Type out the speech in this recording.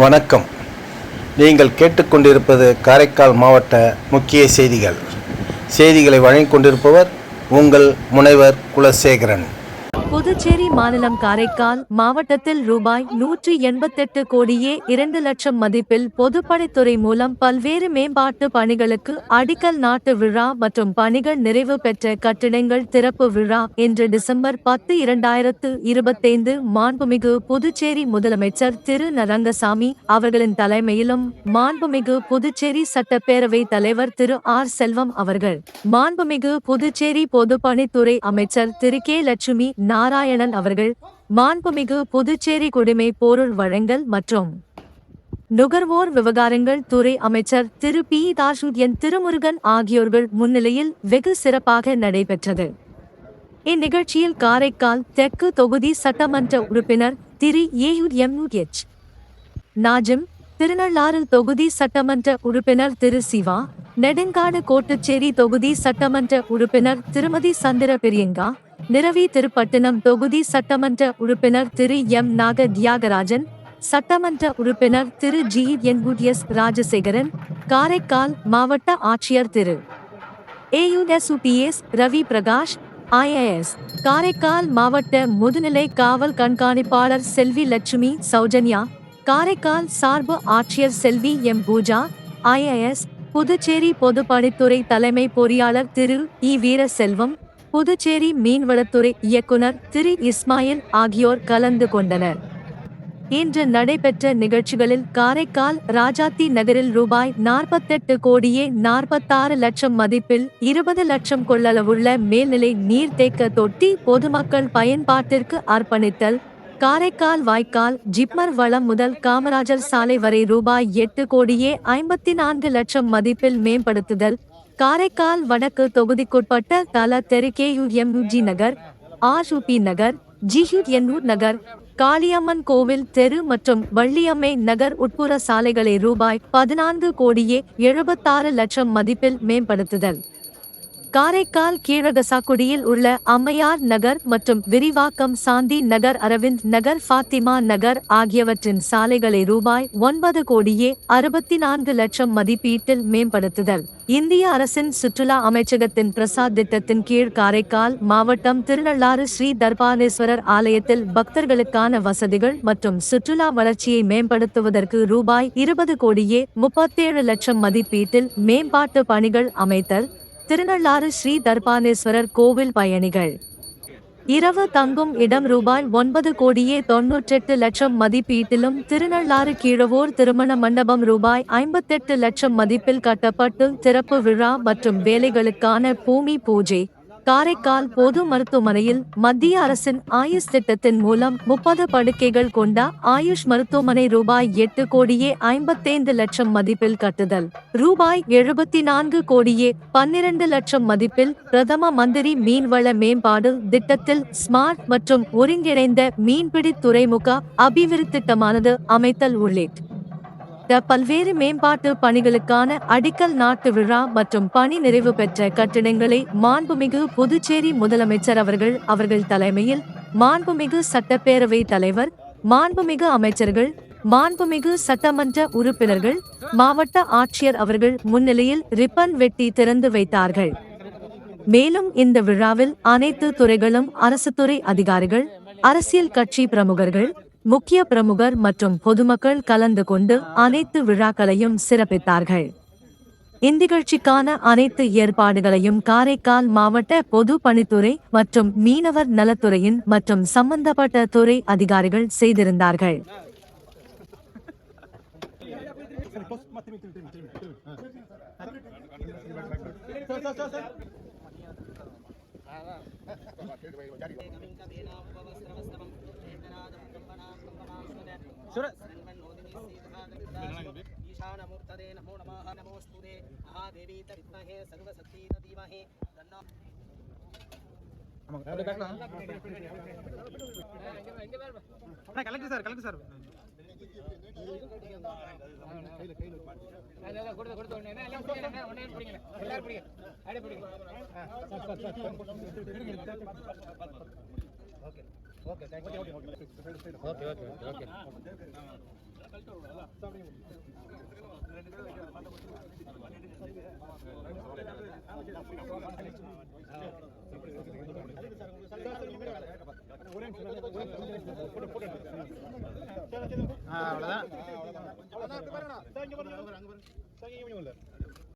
வணக்கம். நீங்கள் கேட்டுக்கொண்டிருப்பது காரைக்கால் மாவட்ட முக்கிய செய்திகளை வழங்கிக் கொண்டிருப்பவர் உங்கள் முனைவர் குலசேகரன். புதுச்சேரி மாநிலம் காரைக்கால் மாவட்டத்தில் ரூபாய் 188 கோடியே 2 லட்சம் மதிப்பில் பொதுப்பணித்துறை மூலம் பல்வேறு மேம்பாட்டு பணிகளுக்கு அடிக்கல் நாட்டு விழா மற்றும் பணிகள் நிறைவு பெற்ற கட்டிடங்கள் திறப்பு விழா இன்று டிசம்பர் 10, 2025 மாண்புமிகு புதுச்சேரி முதலமைச்சர் திரு ரங்கசாமி அவர்களின் தலைமையிலும் மாண்புமிகு புதுச்சேரி சட்டப்பேரவை தலைவர் திரு ஆர் செல்வம் அவர்கள், மாண்புமிகு புதுச்சேரி பொதுப்பணித்துறை அமைச்சர் திரு கே லட்சுமி நாராயணன் அவர்கள், மாண்புமிகு புதுச்சேரி குடிமை பொருள் வழங்கல் மற்றும் நுகர்வோர் விவகாரங்கள் துறை அமைச்சர் திரு பி தாஷுத்யன் திருமுருகன் ஆகியோர்கள் முன்னிலையில் வெகு சிறப்பாக நடைபெற்றது. இந்நிகழ்ச்சியில் காரைக்கால் தெற்கு தொகுதி சட்டமன்ற உறுப்பினர் திரு ஏயுஎம்எச் நாஜிம், திருநள்ளாறு தொகுதி சட்டமன்ற உறுப்பினர் திரு சிவா, நெடுங்காடு கோட்டுச்சேரி தொகுதி சட்டமன்ற உறுப்பினர் திருமதி சந்திர பிரியங்கா, நிரவி திருப்பட்டினம் தொகுதி சட்டமன்ற உறுப்பினர் திரு எம் நாக தியாகராஜன், சட்டமன்ற உறுப்பினர் திரு ஜி.என்.எஸ். ராஜசேகரன், காரைக்கால் மாவட்ட ஆட்சியர் திரு AUSUPS ரவி பிரகாஷ், IAS காரைக்கால் மாவட்ட முதுநிலை காவல் கண்காணிப்பாளர் செல்வி லட்சுமி சௌஜன்யா, காரைக்கால் சார்பு ஆட்சியர் செல்வி எம் பூஜா, IAS புதுச்சேரி பொதுப்பணித்துறை தலைமை பொறியாளர் திரு வீரசெல்வம், புதுச்சேரி மீன்வளத்துறை இயக்குனர் திரு இஸ்மாயில் ஆகியோர் கலந்து கொண்டனர். இன்று நடைபெற்ற நிகழ்ச்சிகளில் காரைக்கால் ராஜாத்தி நகரில் ரூபாய் 48 கோடியே 46 லட்சம் மதிப்பில் 20 லட்சம் கொள்ளளவுள்ள மேல்நிலை நீர்த்தேக்க தொட்டி பொதுமக்கள் பயன்பாட்டிற்கு அர்ப்பணித்தல், காரைக்கால் வாய்க்கால் ஜிப்மர் வளம் முதல் காமராஜர் சாலை வரை ரூபாய் 8 கோடியே 54 லட்சம் மதிப்பில் மேம்படுத்துதல், காரைக்கால் வடக்கு தொகுதிக்குட்பட்ட தல தெரு KUMUG நகர், RUP நகர், GUNU நகர், காளியம்மன் கோவில் தெரு மற்றும் வள்ளியம்மை நகர் உட்புற சாலைகளை ரூபாய் 14 கோடியே 76 லட்சம் மதிப்பில் மேம்படுத்துதல், காரைக்கால் கீழகசாக்குடியில் உள்ள அம்மையார் நகர் மற்றும் விரிவாக்கம் சாந்தி நகர், அரவிந்த் நகர், ஃபாத்திமா நகர் ஆகியவற்றின் சாலைகளை ரூபாய் 9 கோடியே 64 லட்சம் மதிப்பீட்டில் மேம்படுத்துதல், இந்திய அரசின் சுற்றுலா அமைச்சகத்தின் பிரசாத் திட்டத்தின் கீழ் காரைக்கால் மாவட்டம் திருநள்ளாறு ஸ்ரீ தர்பானேஸ்வரர் ஆலயத்தில் பக்தர்களுக்கான வசதிகள் மற்றும் சுற்றுலா வளர்ச்சியை மேம்படுத்துவதற்கு ரூபாய் 20 கோடியே 37 லட்சம் மதிப்பீட்டில் மேம்பாட்டு பணிகள் அமைத்தல், திருநள்ளாறு ஸ்ரீ தர்பானேஸ்வரர் கோவில் பயணிகள் இரவு தங்கும் இடம் ரூபாய் 9 கோடியே 98 லட்சம் மதிப்பீட்டிலும், திருநள்ளாறு கீழவோர் திருமண மண்டபம் ரூபாய் 58 லட்சம் மதிப்பில் கட்டப்பட்டு திறப்பு விழா மற்றும் வேலைகளுக்கான பூமி பூஜை, காரைக்கால் பொது மருத்துவமனையில் மத்திய அரசின் ஆயுஷ் திட்டத்தின் மூலம் 30 படுக்கைகள் கொண்ட ஆயுஷ் மருத்துவமனை ரூபாய் 8 கோடியே 55 லட்சம் மதிப்பில் கட்டுதல், ரூபாய் 74 கோடியே 12 லட்சம் மதிப்பில் பிரதம மந்திரி மீன்வள மேம்பாடு திட்டத்தில் ஸ்மார்ட் மற்றும் ஒருங்கிணைந்த மீன்பிடி துறைமுக அபிவிருத்தி திட்டமானது அமைத்தல் உள்ளிட்ட பல்வேறு மேம்பாட்டு பணிகளுக்கான அடிக்கல் நாட்டு விழா மற்றும் பணி நிறைவு பெற்ற கட்டிடங்களை மாண்புமிகு புதுச்சேரி முதலமைச்சர் அவர்கள் தலைமையில் மாண்புமிகு சட்டப்பேரவை தலைவர், மாண்புமிகு அமைச்சர்கள், மாண்புமிகு சட்டமன்ற உறுப்பினர்கள், மாவட்ட ஆட்சியர் அவர்கள் முன்னிலையில் ரிப்பன் வெட்டி திறந்து வைத்தார்கள். மேலும் இந்த விழாவில் அனைத்து துறைகளும், அரசுத்துறை அதிகாரிகள், அரசியல் கட்சி பிரமுகர்கள், முக்கிய பிரமுகர் மற்றும் பொதுமக்கள் கலந்து கொண்டு அனைத்து விழாக்களையும் சிறப்பித்தார்கள். இந்நிகழ்ச்சிக்கான அனைத்து ஏற்பாடுகளையும் காரைக்கால் மாவட்ட பொது பணித்துறை மற்றும் மீனவர் நலத்துறையின் மற்றும் சம்பந்தப்பட்ட துறை அதிகாரிகள் செய்திருந்தார்கள். ईशानमूर्तये नमो नमः नमोस्तुते महादेवी तविद्महे सर्वशक्ति धीमहि तन्नो collect sir okay thank you okay அவ்வளோதான்.